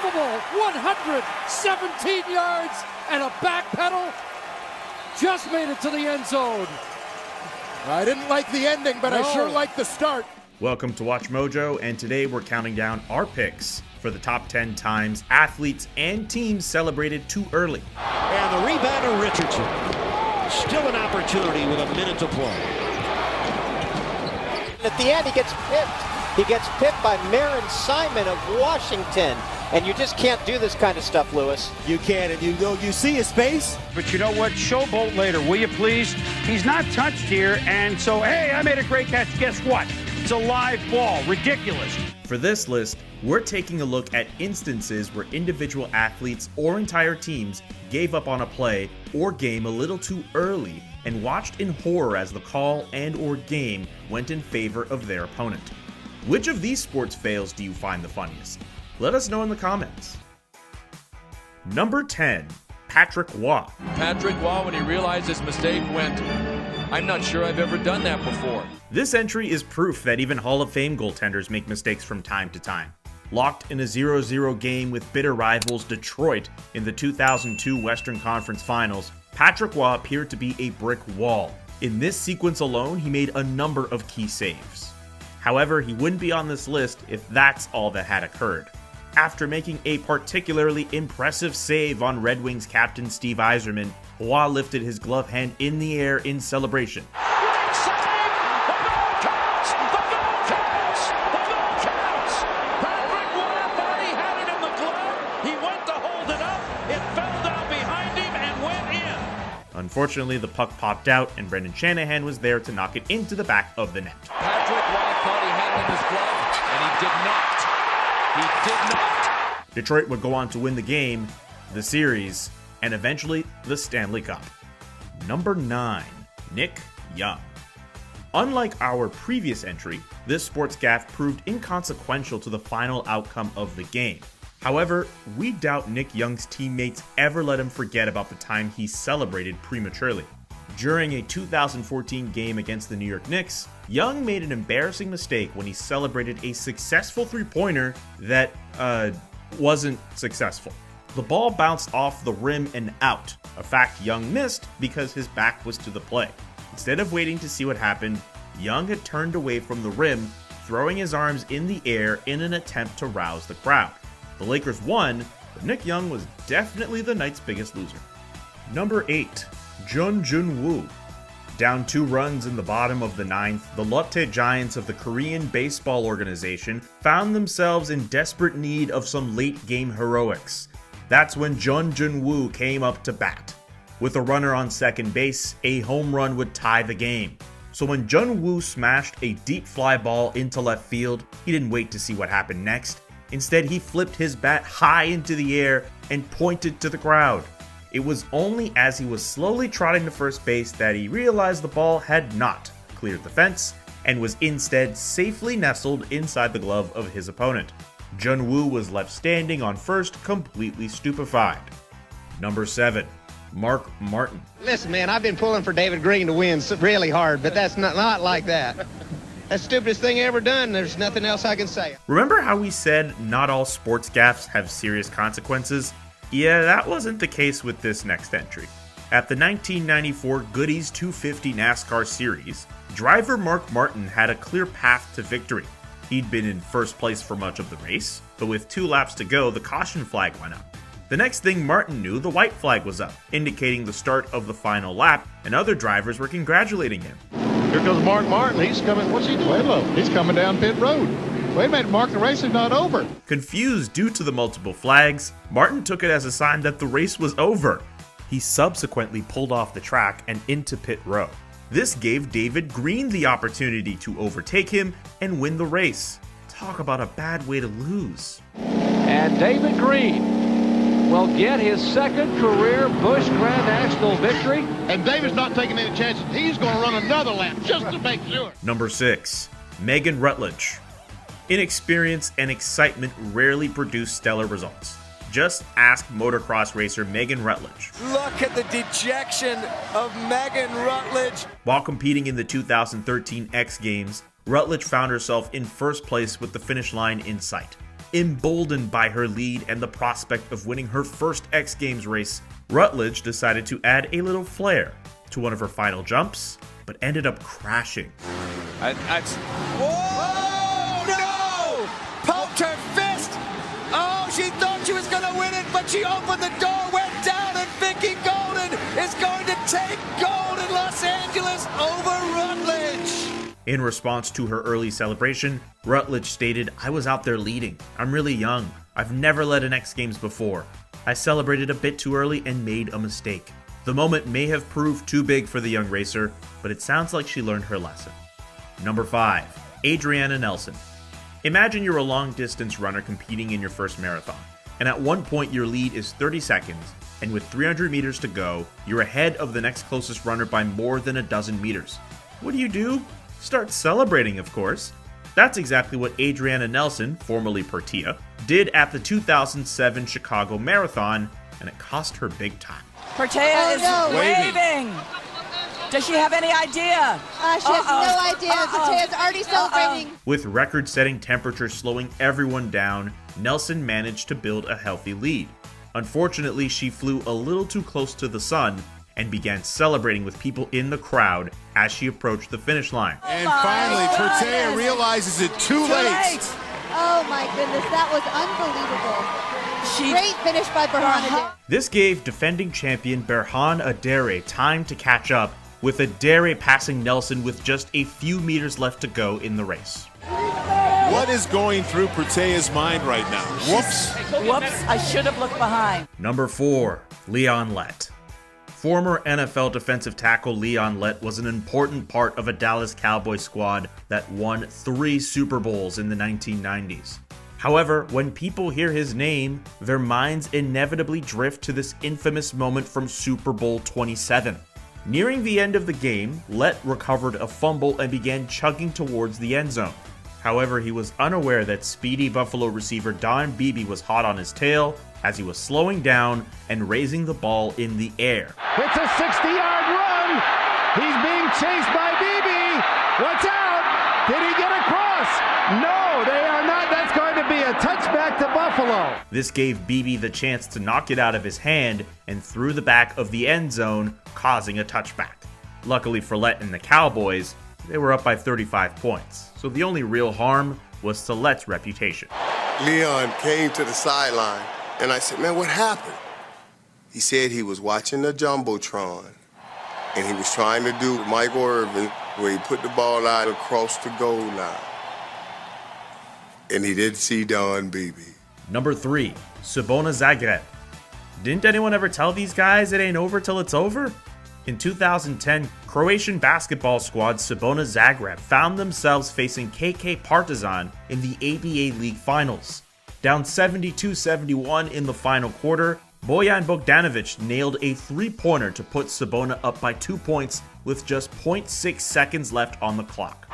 unbelievable 117 yards and a back pedal. Just made it to the end zone. I didn't like the ending, but I sure liked the start. Welcome to WatchMojo, and today we're counting down our picks for the top 10 times athletes and teams celebrated too early. And the rebounder, Richardson. Still an opportunity with a minute to play. At the end, he gets pipped. He gets pipped by Marin Simon of Washington. And you just can't do this kind of stuff, Lewis. You can, and you see his face. But you know what? Showboat later, will you please? He's not touched here, and so, hey, I made a great catch. Guess what? It's a live ball. Ridiculous. For this list, we're taking a look at instances where individual athletes or entire teams gave up on a play or game a little too early and watched in horror as the call and or game went in favor of their opponent. Which of these sports fails do you find the funniest? Let us know in the comments. Number 10, Patrick Waugh. Patrick Waugh, when he realized his mistake, went, I'm not sure I've ever done that before. This entry is proof that even Hall of Fame goaltenders make mistakes from time to time. Locked in a 0-0 game with bitter rivals Detroit in the 2002 Western Conference Finals, Patrick Waugh appeared to be a brick wall. In this sequence alone, he made a number of key saves. However, he wouldn't be on this list if that's all that had occurred. After making a particularly impressive save on Red Wings captain Steve Yzerman, Waugh lifted his glove hand in the air in celebration. Great save! The goal counts! The goal counts! The goal counts! Patrick Waugh thought he had it in the glove. He went to hold it up. It fell down behind him and went in. Unfortunately, the puck popped out and Brendan Shanahan was there to knock it into the back of the net. Patrick Waugh thought he had it in his glove, and he did not. He did not. Detroit would go on to win the game, the series, and eventually the Stanley Cup. Number 9, Nick Young. Unlike our previous entry, this sports gaffe proved inconsequential to the final outcome of the game. However, we doubt Nick Young's teammates ever let him forget about the time he celebrated prematurely. During a 2014 game against the New York Knicks, Young made an embarrassing mistake when he celebrated a successful three-pointer that, wasn't successful. The ball bounced off the rim and out, a fact Young missed because his back was to the play. Instead of waiting to see what happened, Young had turned away from the rim, throwing his arms in the air in an attempt to rouse the crowd. The Lakers won, but Nick Young was definitely the night's biggest loser. Number 8, jun-woo. Down 2 runs in the bottom of the 9th, the Lett Giants of the Korean Baseball Organization found themselves in desperate need of some late-game heroics. That's when jun-woo came up to bat. With a runner on second base, a home run would tie the game. So when Jun-woo smashed a deep fly ball into left field, he didn't wait to see what happened next. Instead, he flipped his bat high into the air and pointed to the crowd. It was only as he was slowly trotting to first base that he realized the ball had not cleared the fence and was instead safely nestled inside the glove of his opponent. Jun-woo was left standing on first, completely stupefied. Number 7, Mark Martin. Listen, man, I've been pulling for David Green to win really hard, but that's not like that. That's the stupidest thing ever done. There's nothing else I can say. Remember how we said not all sports gaffes have serious consequences? Yeah, that wasn't the case with this next entry. At the 1994 Goodies 250 NASCAR Series, driver Mark Martin had a clear path to victory. He'd been in first place for much of the race, but with 2 laps to go, the caution flag went up. The next thing Martin knew, the white flag was up, indicating the start of the final lap, and other drivers were congratulating him. Here goes Mark Martin. He's coming. What's he doing? He's coming down pit road. Wait a minute, Mark, the race is not over. Confused due to the multiple flags, Martin took it as a sign that the race was over. He subsequently pulled off the track and into pit row. This gave David Green the opportunity to overtake him and win the race. Talk about a bad way to lose. And David Green will get his second career Busch Grand National victory. And David's not taking any chances. He's going to run another lap just to make sure. Number 6, Megan Rutledge. Inexperience and excitement rarely produce stellar results. Just ask motocross racer Megan Rutledge. Look at the dejection of Megan Rutledge. While competing in the 2013 X Games, Rutledge found herself in first place with the finish line in sight. emboldened by her lead and the prospect of winning her first X Games race, Rutledge decided to add a little flair to one of her final jumps, but ended up crashing. Oh, no! Poked her fist! Oh, she thought she was going to win it, but she opened the door, went down, and Vicky Golden is going to take gold in Los Angeles over Rutledge! In response to her early celebration, Rutledge stated, "I was out there leading. I'm really young. I've never led an X Games before. I celebrated a bit too early and made a mistake. The moment may have proved too big for the young racer, but it sounds like she learned her lesson." Number 5. Adriana Nelson. Imagine you're a long-distance runner competing in your first marathon, and at one point your lead is 30 seconds, and with 300 meters to go, you're ahead of the next closest runner by more than a dozen meters. What do? Start celebrating, of course. That's exactly what Adriana Nelson, formerly Pertia, did at the 2007 Chicago Marathon, and it cost her big time. Pertia is waving. Does she have any idea? She has no idea. Pertia's already celebrating. With record-setting temperatures slowing everyone down, Nelson managed to build a healthy lead. Unfortunately, she flew a little too close to the sun and began celebrating with people in the crowd as she approached the finish line. And finally, Pertia realizes it too late. Oh my goodness, that was unbelievable. Great finish by Berra. This gave defending champion Berra Adere time to catch up, with Adere passing Nelson with just a few meters left to go in the race. What is going through Pertia's mind right now? Whoops, I should have looked behind. Number 4. Leon Lett. Former NFL defensive tackle Leon Lett was an important part of a Dallas Cowboys squad that won 3 Super Bowls in the 1990s. However, when people hear his name, their minds inevitably drift to this infamous moment from Super Bowl 27. Nearing the end of the game, Lett recovered a fumble and began chugging towards the end zone. However, he was unaware that speedy Buffalo receiver Don Beebe was hot on his tail as he was slowing down and raising the ball in the air. It's a 60-yard run. He's being chased by Beebe. Watch out. Did he get across? No, they are not. That's going to be a touchback to Buffalo. This gave Beebe the chance to knock it out of his hand and through the back of the end zone, causing a touchback. Luckily for Lett and the Cowboys, they were up by 35 points, so the only real harm was to Lett's reputation. Leon came to the sideline, and I said, "Man, what happened?" He said he was watching the Jumbotron, and he was trying to do Michael Irvin, where he put the ball out across the goal line. And he didn't see Don Beebe. Number 3. Cibona Zagreb. Didn't anyone ever tell these guys it ain't over till it's over? In 2010, Croatian basketball squad Cibona Zagreb found themselves facing KK Partizan in the ABA League Finals. Down 72-71 in the final quarter, Bojan Bogdanovic nailed a three-pointer to put Cibona up by 2 points with just 0.6 seconds left on the clock.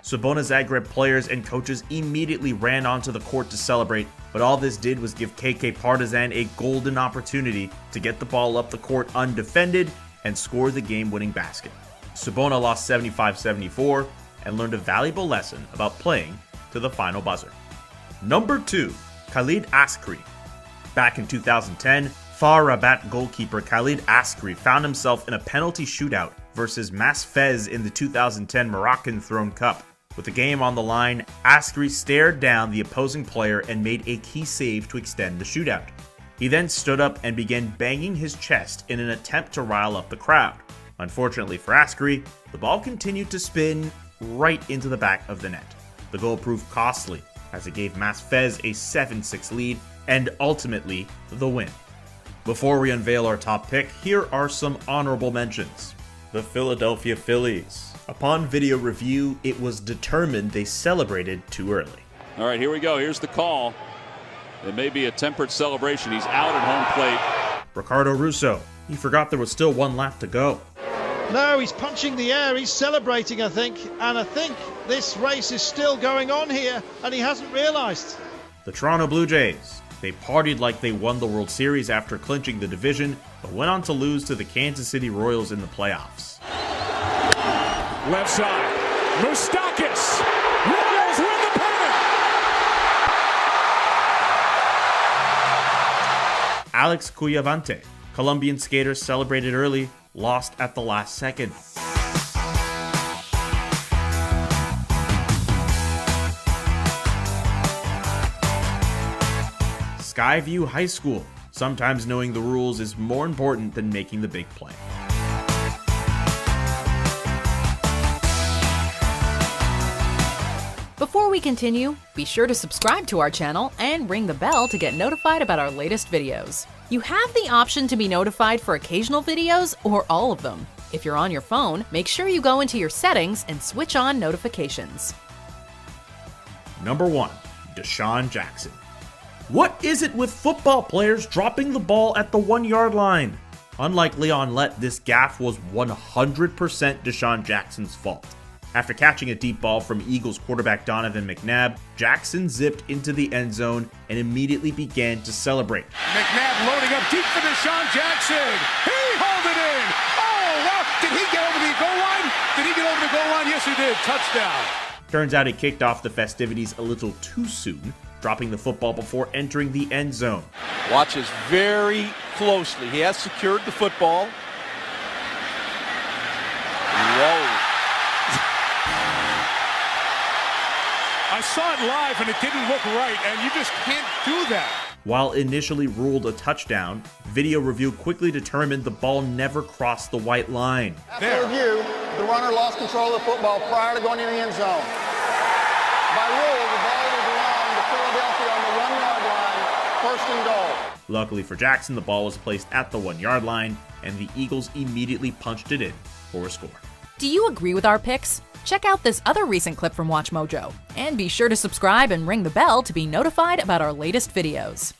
Cibona Zagreb players and coaches immediately ran onto the court to celebrate, but all this did was give KK Partizan a golden opportunity to get the ball up the court undefended and score the game-winning basket. Cibona lost 75-74 and learned a valuable lesson about playing to the final buzzer. Number 2. Khalid Askri. Back in 2010, FAR Rabat goalkeeper Khalid Askri found himself in a penalty shootout versus Mas Fez in the 2010 Moroccan Throne Cup. With the game on the line, Askri stared down the opposing player and made a key save to extend the shootout. He then stood up and began banging his chest in an attempt to rile up the crowd. Unfortunately for Askri, the ball continued to spin right into the back of the net. The goal proved costly, as it gave Mas Fez a 7-6 lead and ultimately the win. Before we unveil our top pick, here are some honorable mentions. The Philadelphia Phillies. Upon video review, it was determined they celebrated too early. All right, here we go. Here's the call. It may be a tempered celebration. He's out at home plate. Ricardo Russo. He forgot there was still one lap to go. No, he's punching the air. He's celebrating, I think. And I think this race is still going on here, and he hasn't realized. The Toronto Blue Jays. They partied like they won the World Series after clinching the division, but went on to lose to the Kansas City Royals in the playoffs. Left side. Moustakis. Royals win the pennant. Alex Cuyavante, Colombian skater, celebrated early, lost at the last second. Skyview High School. Sometimes knowing the rules is more important than making the big play. Before we continue, be sure to subscribe to our channel and ring the bell to get notified about our latest videos. You have the option to be notified for occasional videos or all of them. If you're on your phone, make sure you go into your settings and switch on notifications. Number 1. DeSean Jackson. What is it with football players dropping the ball at the 1-yard line? Unlike Leon Lett, this gaffe was 100% DeSean Jackson's fault. After catching a deep ball from Eagles quarterback Donovan McNabb, Jackson zipped into the end zone and immediately began to celebrate. McNabb loading up deep for DeSean Jackson. He hauled it in. Oh, wow. Did he get over the goal line? Did he get over the goal line? Yes, he did. Touchdown. Turns out he kicked off the festivities a little too soon, dropping the football before entering the end zone. Watches very closely. He has secured the football. Whoa. I saw it live and it didn't look right, and you just can't do that. While initially ruled a touchdown, video review quickly determined the ball never crossed the white line. After review, the runner lost control of the football prior to going into the end zone. By rule, the ball will belong to Philadelphia on the 1-yard line, 1st and goal. Luckily for Jackson, the ball was placed at the 1-yard line, and the Eagles immediately punched it in for a score. Do you agree with our picks? Check out this other recent clip from WatchMojo, and be sure to subscribe and ring the bell to be notified about our latest videos.